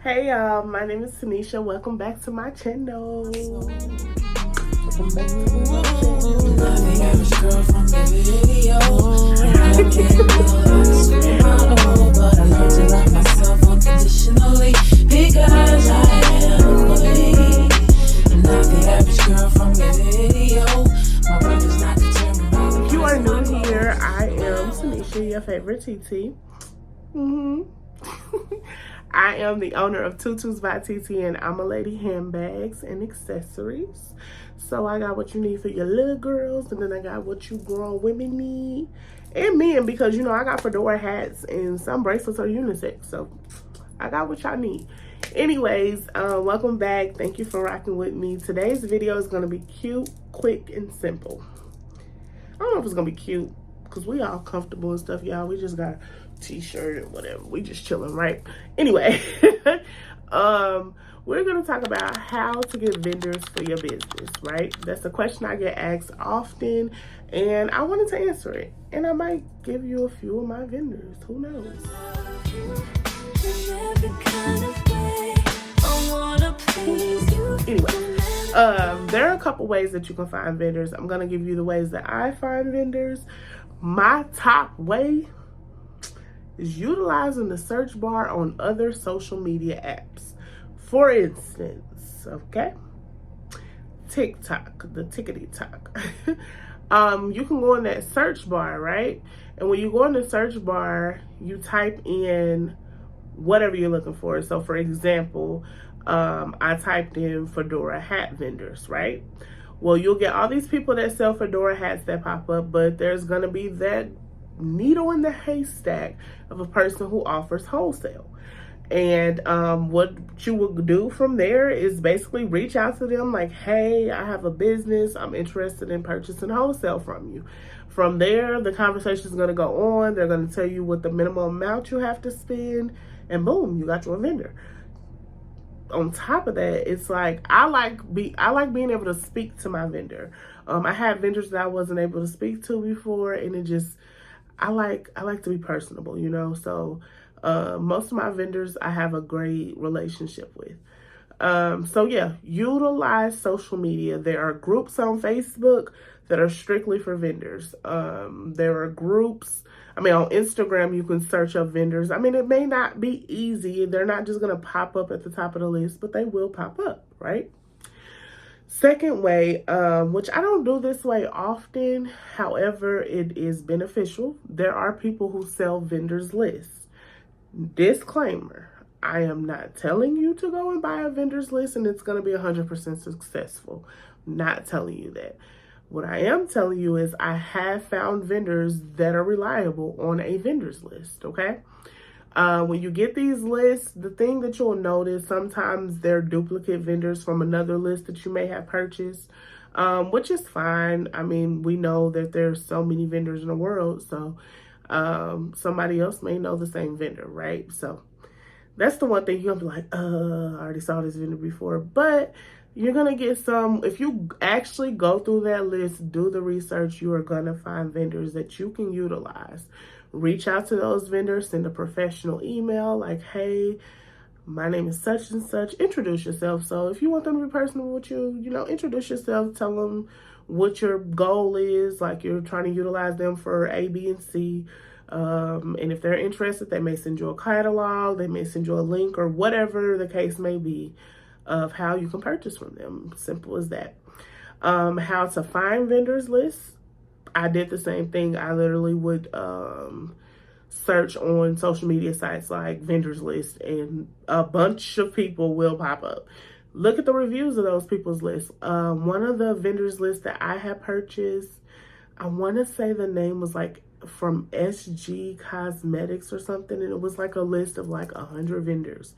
Hey y'all, my name is Tanisha. Welcome back to my channel. Welcome back to my channel. The average girl from every video. I can't build like a supermodel, but I learned to love myself unconditionally because I am queen. I'm not the average girl from every video. My worth is not determined by the If you are price of new my here, clothes. I am Tanisha, your favorite TT. I am the owner of Tutus by TT and I'm a Lady Handbags and Accessories. So I got what you need for your little girls, and then I got what you grown women need, and men, because you know I got fedora hats and some bracelets are unisex. So I got what y'all need. Anyways, welcome back. Thank you for rocking with me. Today's video is going to be cute, quick, and simple. I don't know if it's going to be cute because we all comfortable and stuff, y'all. We just got a t-shirt and whatever. We just chilling, right? Anyway, we're going to talk about how to get vendors for your business, right? That's a question I get asked often, and I wanted to answer it. And I might give you a few of my vendors. Who knows? Anyway, there are a couple ways that you can find vendors. I'm going to give you the ways that I find vendors. My top way is utilizing the search bar on other social media apps. For instance, okay, TikTok, the tickety talk. You can go in that search bar, right? And when you go in the search bar, you type in whatever you're looking for. So for example, I typed in fedora hat vendors, right? Well, you'll get all these people that sell fedora hats that pop up, but there's going to be that needle in the haystack of a person who offers wholesale. And what you would do from there is basically reach out to them like, hey, I have a business. I'm interested in purchasing wholesale from you. From there, the conversation is going to go on. They're going to tell you what the minimum amount you have to spend. And boom, you got your vendor. On top of that, it's like I like being able to speak to my vendor. I had vendors that I wasn't able to speak to before, and it just I like to be personable, you know. So most of my vendors I have a great relationship with. So yeah, utilize social media. There are groups on Facebook that are strictly for vendors. There are groups, on Instagram, you can search up vendors. It may not be easy. They're not just going to pop up at the top of the list, but they will pop up, right? Second way, which I don't do this way often, however, it is beneficial. There are people who sell vendors lists. Disclaimer, I am not telling you to go and buy a vendors list and it's going to be 100% successful. I'm not telling you that. What I am telling you is I have found vendors that are reliable on a vendors list, okay? When you get these lists, the thing that you'll notice, sometimes they're duplicate vendors from another list that you may have purchased, which is fine. We know that there's so many vendors in the world, so somebody else may know the same vendor, right? So that's the one thing you're gonna be like, I already saw this vendor before. But you're gonna get some, if you actually go through that list, do the research, you are gonna find vendors that you can utilize. Reach out to those vendors, send a professional email like, hey, my name is such and such. Introduce yourself. So if you want them to be personal with you, introduce yourself, tell them what your goal is, like you're trying to utilize them for A, B, and C. And if they're interested, they may send you a catalog, they may send you a link, or whatever the case may be of how you can purchase from them. Simple as that. How to find vendors lists. I did the same thing. I literally would search on social media sites like vendors list, and a bunch of people will pop up. Look at the reviews of those people's lists. One of the vendors lists that I had purchased, I want to say the name was like from SG Cosmetics or something, and it was like a list of like 100 vendors.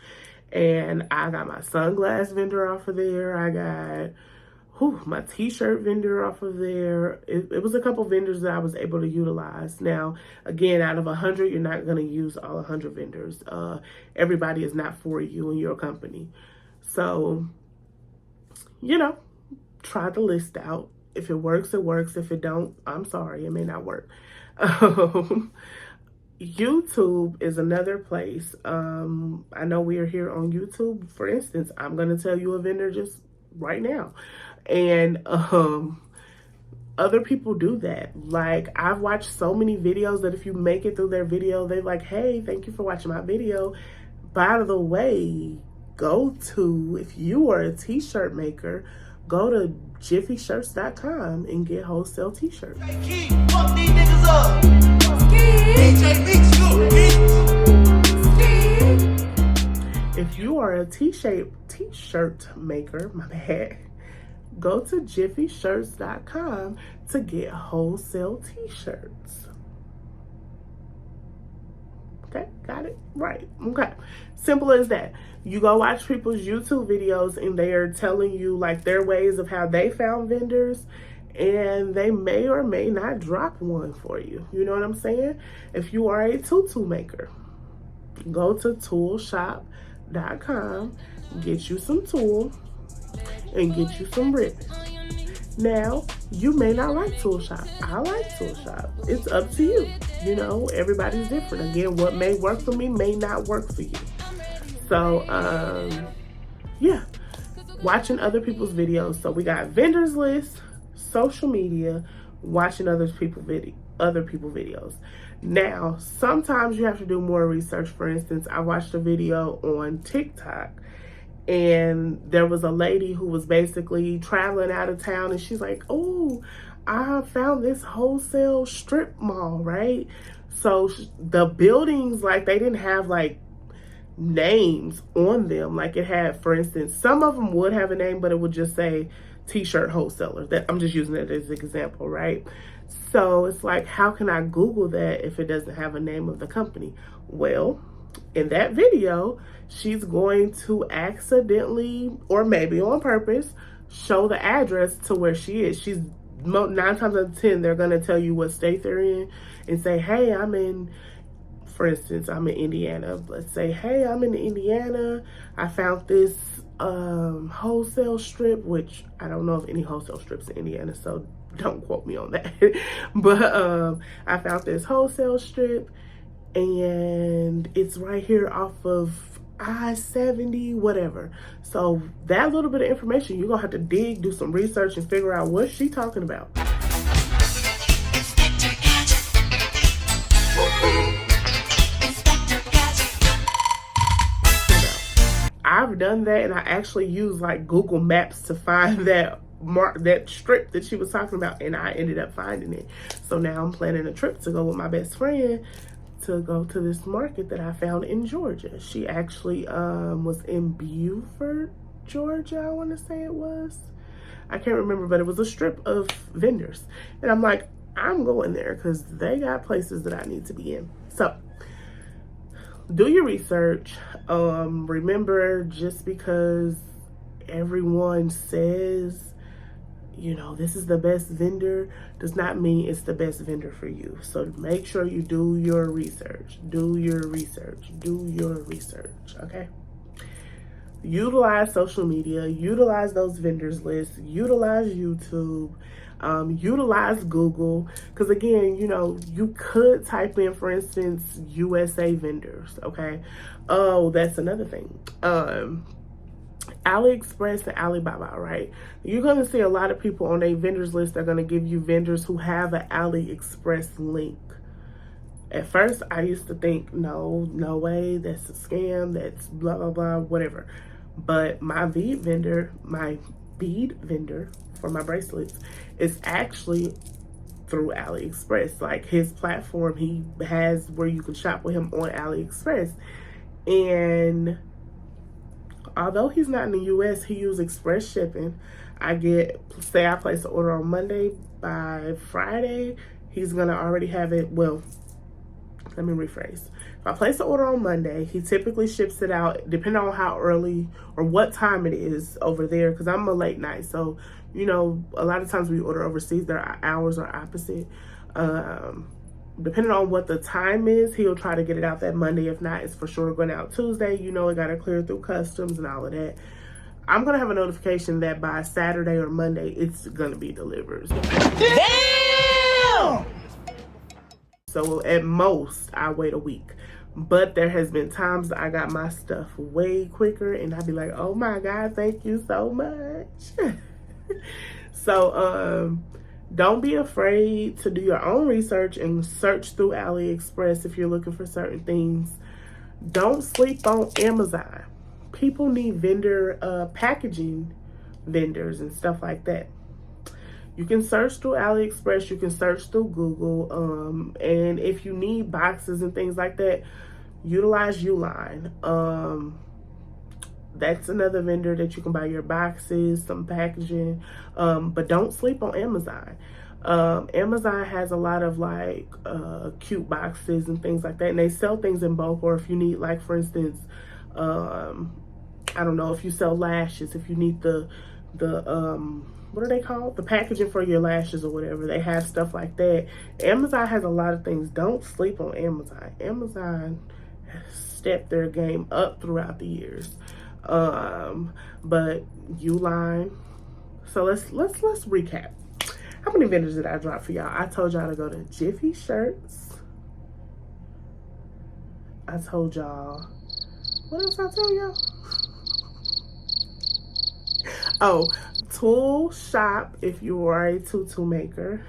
And I got my sunglass vendor off of there. I got my t-shirt vendor off of there. It was a couple vendors that I was able to utilize. Now, again, out of 100, you're not going to use all 100 vendors. Everybody is not for you and your company. So, try the list out. If it works, it works. If it don't, I'm sorry, it may not work. YouTube is another place. I know we are here on YouTube. For instance, I'm going to tell you a vendor just right now. And other people do that. Like, I've watched so many videos that if you make it through their video, they're like, hey, thank you for watching my video. By the way, if you are a t-shirt maker, go to jiffyshirts.com and get wholesale t-shirts. If you are a t-shirt maker, my bad, go to jiffyshirts.com to get wholesale t-shirts. Okay, got it? Right. Okay. Simple as that. You go watch people's YouTube videos and they are telling you like their ways of how they found vendors, and they may or may not drop one for you. You know what I'm saying? If you are a tutu maker, go to toolshop.com, get you some tulle, and get you some ribbon. Now, you may not like Tool Shop. I like Tool Shop. It's up to you. You know, everybody's different. Again, what may work for me may not work for you. So, yeah, watching other people's videos. So we got vendors list, social media, watching other people's videos. Now, sometimes you have to do more research. For instance, I watched a video on TikTok, and there was a lady who was basically traveling out of town, and she's like, oh, I found this wholesale strip mall, right? So the buildings, like, they didn't have like names on them. Like, it had, for instance, some of them would have a name, but it would just say t-shirt wholesaler. That, I'm just using it as an example, right? So it's like, how can I Google that if it doesn't have a name of the company? Well, in that video, she's going to accidentally, or maybe on purpose, show the address to where she is. She's 9 times out of 10, they're going to tell you what state they're in and say, hey, for instance, I'm in Indiana. Let's say, hey, I'm in Indiana. I found this wholesale strip, which I don't know of any wholesale strips in Indiana, so don't quote me on that. But I found this wholesale strip, and it's right here off of I-70, whatever. So that little bit of information, you're gonna have to dig, do some research, and figure out what she's talking about. I've done that, and I actually use like Google Maps to find that strip that she was talking about, and I ended up finding it. So now I'm planning a trip to go with my best friend to go to this market that I found in Georgia. She actually was in Beaufort, Georgia, I want to say it was. I can't remember, but it was a strip of vendors. And I'm like, I'm going there because they got places that I need to be in. So do your research. Remember, just because everyone says, you know, this is the best vendor, does not mean it's the best vendor for you. So make sure you do your research. Do your research. Do your research, okay? Utilize social media. Utilize those vendors lists. Utilize YouTube. Utilize Google. Because again, you know, you could type in, for instance, USA vendors, okay? Oh, that's another thing. AliExpress and Alibaba, right? You're going to see a lot of people on a vendors list. They're going to give you vendors who have an AliExpress link. At first, I used to think, no way, that's a scam, that's blah, blah, blah, whatever. But my bead vendor for my bracelets is actually through AliExpress. Like, his platform, he has where you can shop with him on AliExpress. And although he's not in the US, he uses express shipping. Say I place an order on Monday, by Friday, he's gonna already have it. Well, let me rephrase. If I place an order on Monday, he typically ships it out, depending on how early or what time it is over there, because I'm a late night. So, you know, a lot of times we order overseas, their hours are opposite. Depending on what the time is, he'll try to get it out that Monday. If not, it's for sure going out Tuesday. You know, it got to clear through customs and all of that. I'm going to have a notification that by Saturday or Monday, it's going to be delivered. Damn! So at most, I wait a week. But there has been times that I got my stuff way quicker, and I'd be like, oh my God, thank you so much. So don't be afraid to do your own research and search through AliExpress if you're looking for certain things. Don't sleep on Amazon. People need vendor packaging vendors and stuff like that. You can search through AliExpress, you can search through Google, and if you need boxes and things like that, utilize Uline. That's another vendor that you can buy your boxes, some packaging, but don't sleep on Amazon. Amazon has a lot of like cute boxes and things like that, and they sell things in bulk. Or if you need, like, for instance, I don't know, if you sell lashes, if you need the what are they called? The packaging for your lashes or whatever. They have stuff like that. Amazon has a lot of things. Don't sleep on Amazon. Amazon has stepped their game up throughout the years. But Uline. So let's recap. How many vendors did I drop for y'all? I told y'all to go to Jiffy Shirts. I told y'all, what else I tell y'all? Oh, Tool Shop if you are a tutu maker.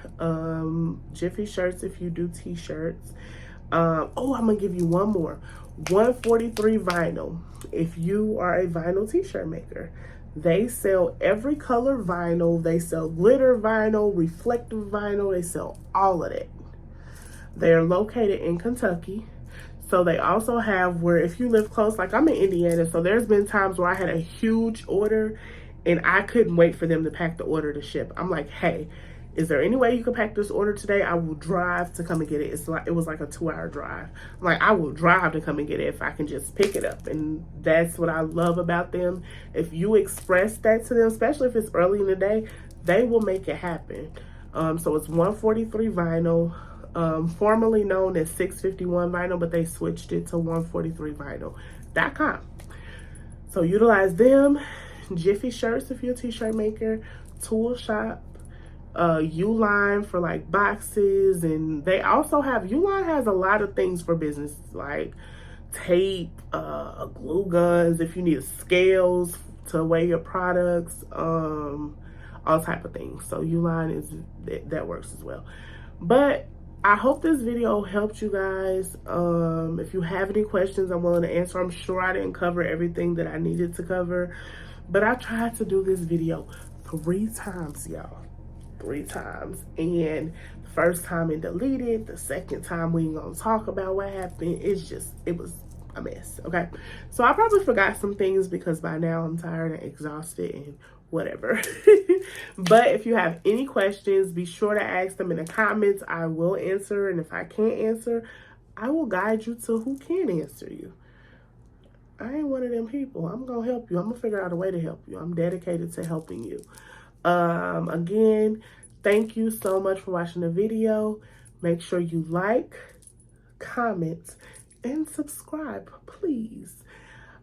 Jiffy Shirts if you do t-shirts. Oh, I'm gonna give you one more. 143 Vinyl if you are a vinyl t-shirt maker. They sell every color vinyl. They sell glitter vinyl, reflective vinyl. They sell all of that. They're located in Kentucky. So they also have where, if you live close, like I'm in Indiana, so there's been times where I had a huge order and I couldn't wait for them to pack the order to ship. I'm like, hey, is there any way you can pack this order today? I will drive to come and get it. It was like a 2-hour drive. I'm like, I will drive to come and get it if I can just pick it up. And that's what I love about them. If you express that to them, especially if it's early in the day, they will make it happen. So it's 143 Vinyl, formerly known as 651 Vinyl, but they switched it to 143vinyl.com. So utilize them. Jiffy Shirts if you're a t-shirt maker. Tool Shop. Uline for like boxes, and they also have, Uline has a lot of things for business, like tape, glue guns, if you need scales to weigh your products, all type of things. So Uline that works as well. But I hope this video helped you guys. If you have any questions, I'm willing to answer. I'm sure I didn't cover everything that I needed to cover, but I tried to do this video 3 times, y'all. 3 times, and the first time it deleted, the second time we ain't gonna talk about what happened. It was a mess. Okay, so I probably forgot some things because by now I'm tired and exhausted and whatever. But if you have any questions, be sure to ask them in the comments. I will answer, and if I can't answer, I will guide you to who can answer you. I ain't one of them people. I'm gonna help you. I'm gonna figure out a way to help you. I'm dedicated to helping you. Again, thank you so much for watching the video. Make sure you like, comment, and subscribe, please.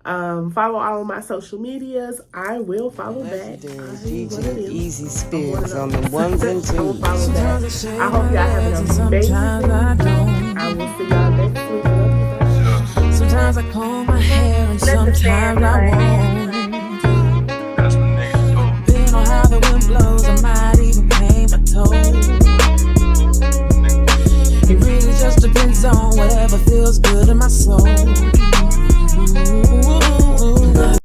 Follow all of my social medias. I will follow back. Easy spins on the ones and twos. I will follow back. I hope y'all have an amazing day. I will see y'all next week. Love you. Sometimes I comb my hair and sometimes I won't. Depending on how the wind blows, I might even paint my toes. It really just depends on whatever feels good in my soul.